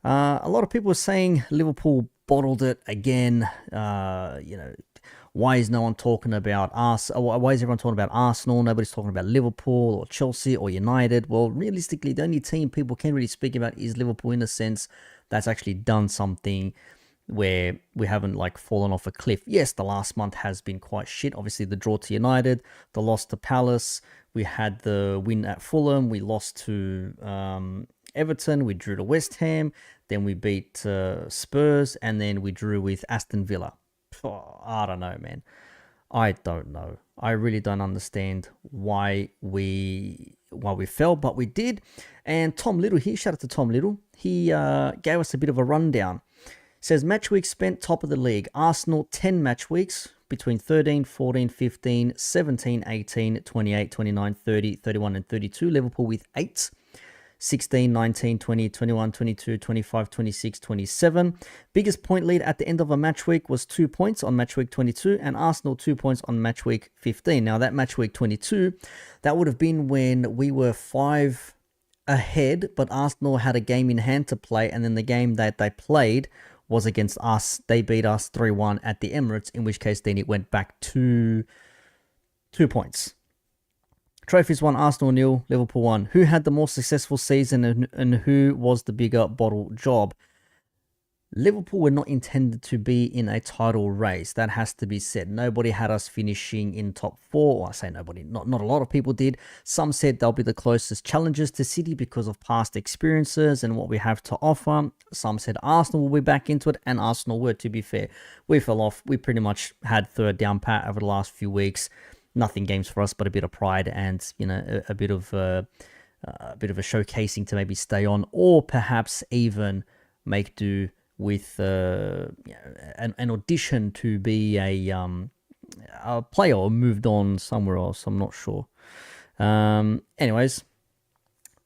A lot of people are saying Liverpool bottled it again. Why is no one talking about us? Why is everyone talking about Arsenal? Nobody's talking about Liverpool or Chelsea or United. Well, realistically, the only team people can really speak about is Liverpool in a sense that's actually done something where we haven't like fallen off a cliff. Yes, the last month has been quite shit. Obviously, the draw to United, the loss to Palace. We had the win at Fulham. We lost to Everton. We drew to West Ham. Then we beat Spurs, and then we drew with Aston Villa. Oh, I don't know, man. I don't know. I really don't understand why we fell, but we did. And Tom Little here, shout out to Tom Little. He gave us a bit of a rundown. Says match weeks spent top of the league. Arsenal 10 match weeks between 13, 14, 15, 17, 18, 28, 29, 30, 31 and 32. Liverpool with 8. 16, 19, 20, 21, 22, 25, 26, 27. Biggest point lead at the end of a match week was 2 points on match week 22 and Arsenal 2 points on match week 15. Now that match week 22, that would have been when we were 5 ahead, but Arsenal had a game in hand to play, and then the game that they played was against us. They beat us 3-1 at the Emirates, in which case then it went back to 2 points. Trophies won, Arsenal 0, Liverpool 1. Who had the more successful season and who was the bigger bottle job? Liverpool were not intended to be in a title race. That has to be said. Nobody had us finishing in top 4. Well, I say nobody. Not a lot of people did. Some said they'll be the closest challengers to City because of past experiences and what we have to offer. Some said Arsenal will be back into it, and Arsenal were, to be fair. We fell off. We pretty much had third down pat over the last few weeks. Nothing games for us, but a bit of pride and a bit of a showcasing to maybe stay on, or perhaps even make do with an audition to be a player or moved on somewhere else. I'm not sure. Anyways,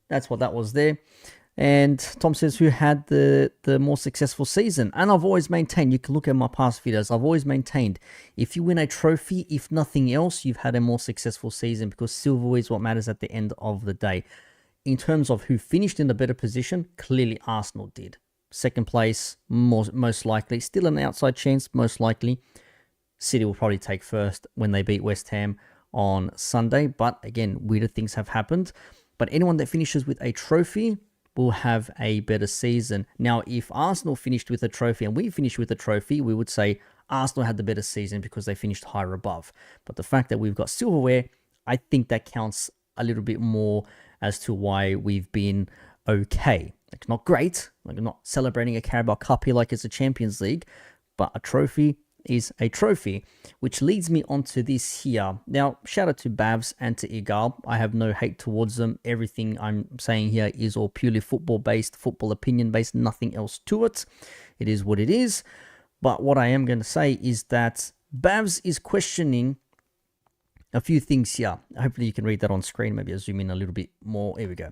that's what that was there. And Tom says, who had the more successful season? And I've always maintained, you can look at my past videos, I've always maintained, if you win a trophy, if nothing else, you've had a more successful season, because silverware is what matters at the end of the day. In terms of who finished in a better position, clearly Arsenal did. Second place, most likely. Still an outside chance, most likely. City will probably take first when they beat West Ham on Sunday. But again, weirder things have happened. But anyone that finishes with a trophy will have a better season. Now, if Arsenal finished with a trophy and we finished with a trophy, we would say Arsenal had the better season because they finished higher above. But the fact that we've got silverware, I think that counts a little bit more as to why we've been okay. Like, not great. Like, I'm not celebrating a Carabao Cup here like it's a Champions League, but a trophy is a trophy, which leads me on to this here. Now, shout out to Bavs and to Igal. I have no hate towards them. Everything I'm saying here is all purely football-based, football opinion-based, nothing else to it. It is what it is. But what I am going to say is that Bavs is questioning a few things here. Hopefully you can read that on screen. Maybe I'll zoom in a little bit more. Here we go.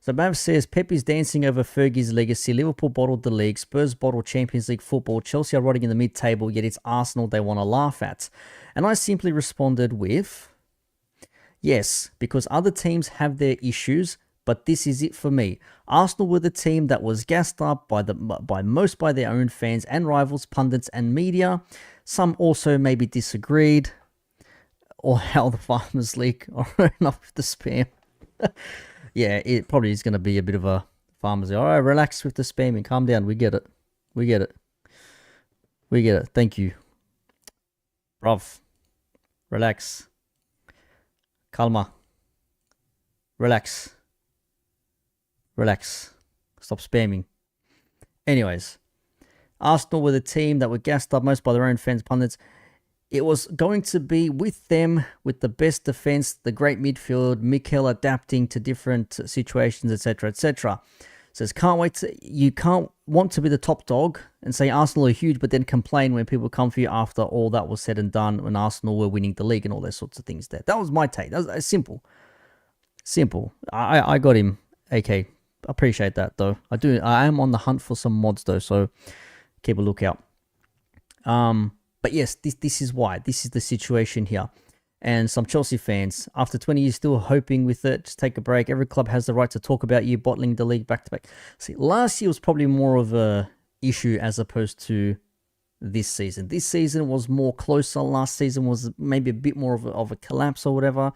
So Bav says, Pep is dancing over Fergie's legacy. Liverpool bottled the league. Spurs bottled Champions League football. Chelsea are rotting in the mid-table, yet it's Arsenal they want to laugh at. And I simply responded with, yes, because other teams have their issues, but this is it for me. Arsenal were the team that was gassed up by most by their own fans and rivals, pundits and media. Some also maybe disagreed. Or how the Farmers League are enough with the spam. Yeah, it probably is going to be a bit of a Farmers League. All right, relax with the spamming. Calm down. We get it. We get it. We get it. Thank you. Bruv. Relax. Calma. Relax. Relax. Stop spamming. Anyways, Arsenal were the team that were gassed up most by their own fans, pundits. It was going to be with them, with the best defense, the great midfield, Mikel adapting to different situations, etc., etc. Says, you can't want to be the top dog and say Arsenal are huge, but then complain when people come for you after all that was said and done, when Arsenal were winning the league and all those sorts of things there. That was my take. That was simple. Simple. I got him. AK. Appreciate that, though. I am on the hunt for some mods, though, so keep a lookout. But yes, this is why. This is the situation here. and some Chelsea fans, after 20 years, still hoping with it, just take a break. Every club has the right to talk about you bottling the league back to back. See, last year was probably more of a issue as opposed to this season. This season was more closer. Last season was maybe a bit more of a collapse or whatever.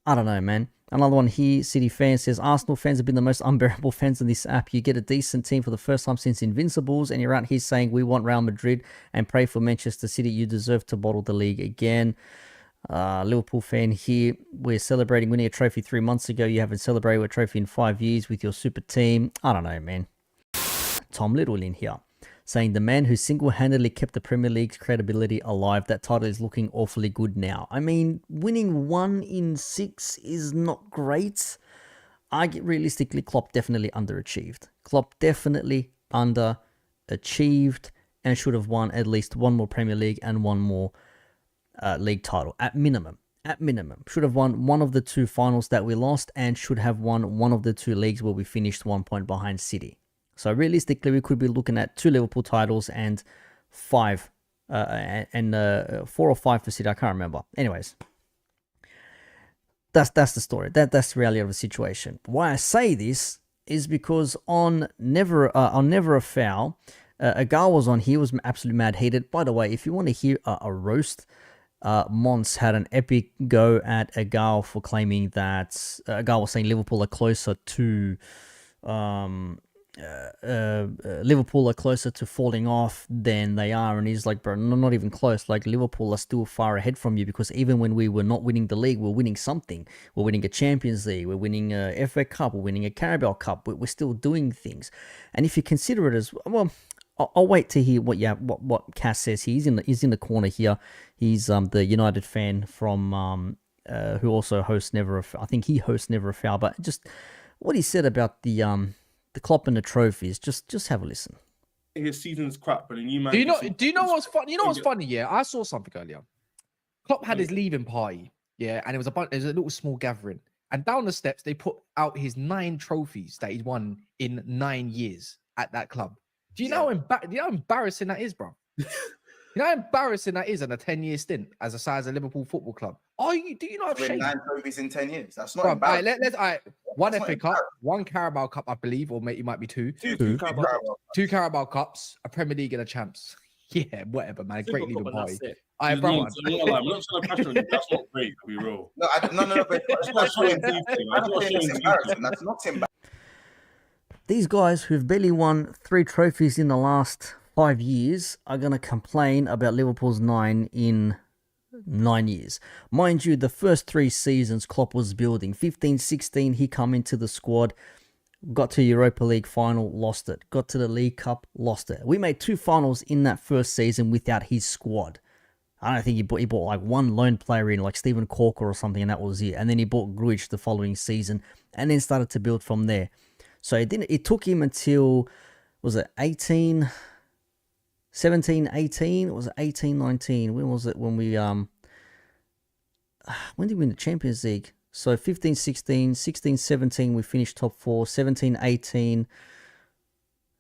I don't know, man. Another one here, City fans says, Arsenal fans have been the most unbearable fans in this app. You get a decent team for the first time since Invincibles, and you're out here saying we want Real Madrid and pray for Manchester City. You deserve to bottle the league again. Liverpool fan here, we're celebrating winning a trophy 3 months ago. You haven't celebrated a trophy in 5 years with your super team. I don't know, man. Tom Little in here saying the man who single-handedly kept the Premier League's credibility alive. That title is looking awfully good now. I mean, winning 1 in 6 is not great. Realistically, Klopp definitely underachieved. Klopp definitely underachieved and should have won at least one more Premier League and one more league title at minimum. Should have won one of the 2 finals that we lost and should have won one of the 2 leagues where we finished 1 point behind City. So realistically, we could be looking at 2 Liverpool titles and 4 or 5 for City. I can't remember. Anyways, that's the story. That's the reality of the situation. Why I say this is because on Never a Foul, a guy was on here, was absolutely mad heated. By the way, if you want to hear a roast, Mons had an epic go at a gal for claiming that a gal was saying Liverpool are closer to falling off than they are, and he's like, bro, not even close. Like, Liverpool are still far ahead from you, because even when we were not winning the league, we're winning something. We're winning a Champions League, we're winning a FA Cup, we're winning a Carabao Cup. We're still doing things. And if you consider it as well, I'll wait to hear what Cass says. He's in the corner here. He's the United fan from who also hosts Never a Foul. I think he hosts Never a Foul. But just what he said about the Klopp and the trophies. Just have a listen. His season's crap, but a new man. Do you know what's funny? You know what's funny? Yeah, I saw something earlier. Klopp had his leaving party. Yeah, and it was a little small gathering. And down the steps, they put out his 9 trophies that he's won in 9 years at that club. Do you know how embarrassing that is, bro? You know how embarrassing that is on a 10-year stint as a size of Liverpool Football Club? Do you know how 9 trophies in 10 years? That's not embarrassing. One FA Cup, 1 Carabao Cup, I believe, or it might be 2. 2 Carabao Cups, a Premier League and a Champs. Yeah, whatever, man. Great leaving party. We're not trying to pressure on you. That's not great, to be real. No, but it's not embarrassing. That's not embarrassing. These guys who've barely won 3 trophies in the last 5 years are going to complain about Liverpool's 9 in 9 years. Mind you, the first 3 seasons Klopp was building. 15-16, he come into the squad, got to Europa League final, lost it. Got to the League Cup, lost it. We made 2 finals in that first season without his squad. I don't think he bought like 1 lone player in, like Steven Corker or something, and that was it. And then he bought Grujic the following season, and then started to build from there. So it took him until, was it 17, 18? Was it 18, 19? When was it when we, when did we win the Champions League? So 15, 16, 16, 17, we finished top 4, 17, 18.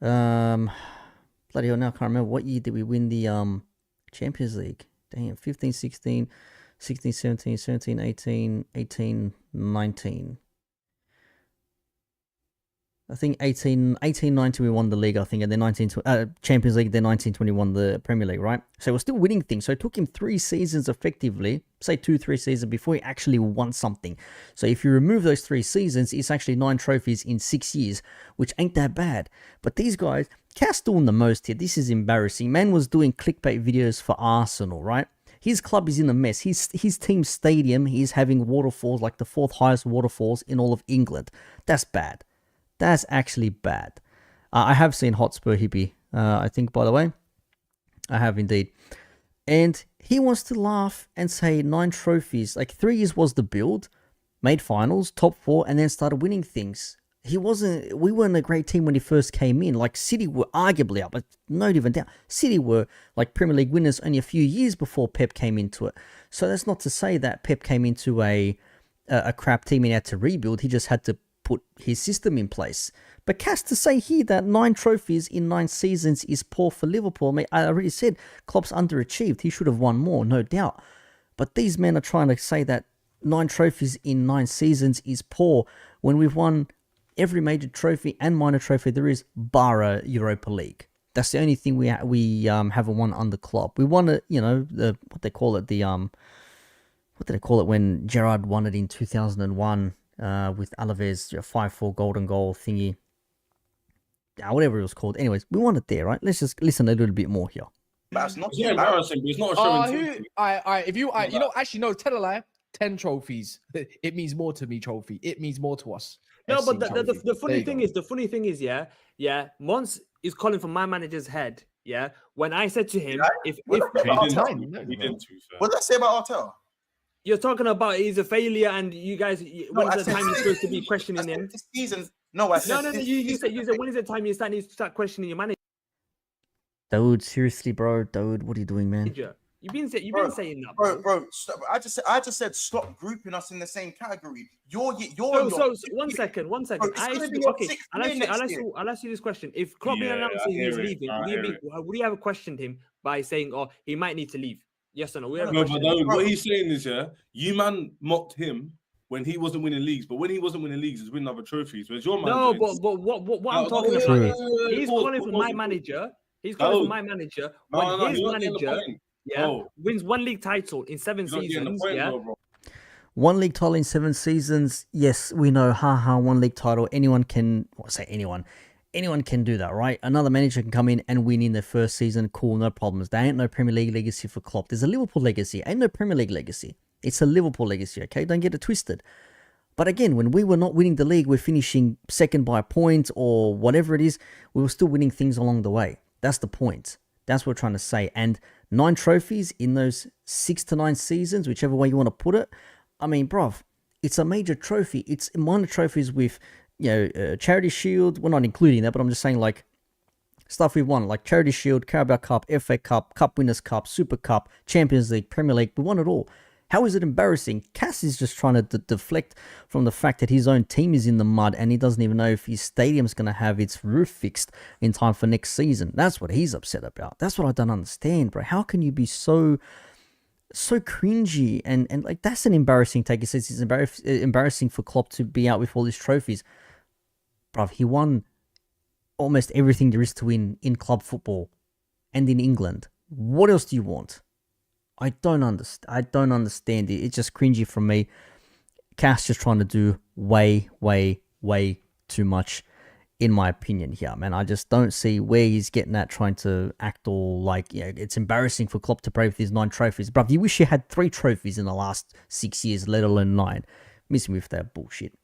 Bloody hell, now I can't remember. What year did we win the Champions League? Damn, 15, 16, 16, 17, 17, 18, 18, 19. I think 18, 19 we won the league, I think, and then Champions League, then 19-20 won the Premier League, right? So we're still winning things. So it took him 3 seasons effectively, say 2-3 seasons before he actually won something. So if you remove those 3 seasons, it's actually 9 trophies in 6 years, which ain't that bad. But these guys, Cass doing the most here. This is embarrassing. Man was doing clickbait videos for Arsenal, right? His club is in a mess. His team's stadium, he's having waterfalls, like the 4th highest waterfalls in all of England. That's bad. That's actually bad. I have seen Hotspur Hippie, I think, by the way. I have indeed. And he wants to laugh and say 9 trophies. Like 3 years was the build, made finals, top 4, and then started winning things. We weren't a great team when he first came in. Like City were arguably up, but not even down. City were like Premier League winners only a few years before Pep came into it. So that's not to say that Pep came into a crap team and he had to rebuild. He just had to put his system in place. But Cass to say here that 9 trophies in 9 seasons is poor for Liverpool. I mean, I already said Klopp's underachieved. He should have won more, no doubt. But these men are trying to say that 9 trophies in 9 seasons is poor when we've won every major trophy and minor trophy there is, bar a Europa League. That's the only thing we haven't won under Klopp. We won it, what they call it, what did they call it when Gerrard won it in 2001 with Alaves, 5-4 golden goal thingy. Whatever it was called. Anyways, we won it there, right? Let's just listen a little bit more here. That's not It's embarrassing, but it's not a showing. Actually, no, tell a lie. 10 trophies. It means more to me, trophy. It means more to us. No, SC but the trophy. funny thing is, yeah, Mons is calling from my manager's head. Yeah, when I said to him, if What did I say about He Arteta? didn't, What did I say about Arteta? you're talking about he's a failure, and you guys, when's I the said time you're supposed to be I questioning said him? this season. No, I said No. this You said season. when is the time you start questioning your Dude, seriously, bro. Dude, what are you doing, man? manager? You've been saying that, Bro, stop. I just said stop grouping us in the same category. You're So one second. Bro, it's gonna be Okay, your sixth I'll year next year. ask you this question. If Klopp Yeah, announced I he was hear it. leaving, I hear it. would you ever questioned him by saying, "Oh, he might need to leave"? Yes or no? We ever No, but questioned him? no, what he's saying is, you man mocked him when he wasn't winning leagues, but when he wasn't winning leagues, he's winning other trophies. Whereas your manager, No, but what I'm talking about True. is he's calling for my manager. He's calling for my manager when his manager wins 1 league title in 7 seasons. Bro. 1 league title in 7 seasons. Yes, we know. 1 league title. Anyone can anyone can do that, right? Another manager can come in and win in their first season. Cool, no problems. There ain't no Premier League legacy for Klopp. There's a Liverpool legacy. Ain't no Premier League legacy. It's a Liverpool legacy, okay? Don't get it twisted. But again, when we were not winning the league, we're finishing second by a point or whatever it is, we were still winning things along the way. That's the point. That's what we're trying to say. And 9 trophies in those 6 to 9 seasons, whichever way you want to put it. I mean, bruv, it's a major trophy. It's minor trophies with, Charity Shield. We're not including that, but I'm just saying like stuff we've won, like Charity Shield, Carabao Cup, FA Cup, Cup Winners' Cup, Super Cup, Champions League, Premier League. We won it all. How is it embarrassing? Cass is just trying to deflect from the fact that his own team is in the mud and he doesn't even know if his stadium's going to have its roof fixed in time for next season. That's what he's upset about. That's what I don't understand, bro. How can you be so cringy and like that's an embarrassing take. He says it's embarrassing for Klopp to be out with all these trophies. Bro, he won almost everything there is to win in club football and in England. What else do you want? I don't understand it. It's just cringy from me. Cass just trying to do way too much, in my opinion here, man. I just don't see where he's getting at, trying to act all like, it's embarrassing for Klopp to play with his 9 trophies. Bruv, you wish you had 3 trophies in the last 6 years, let alone 9. Miss me with that bullshit.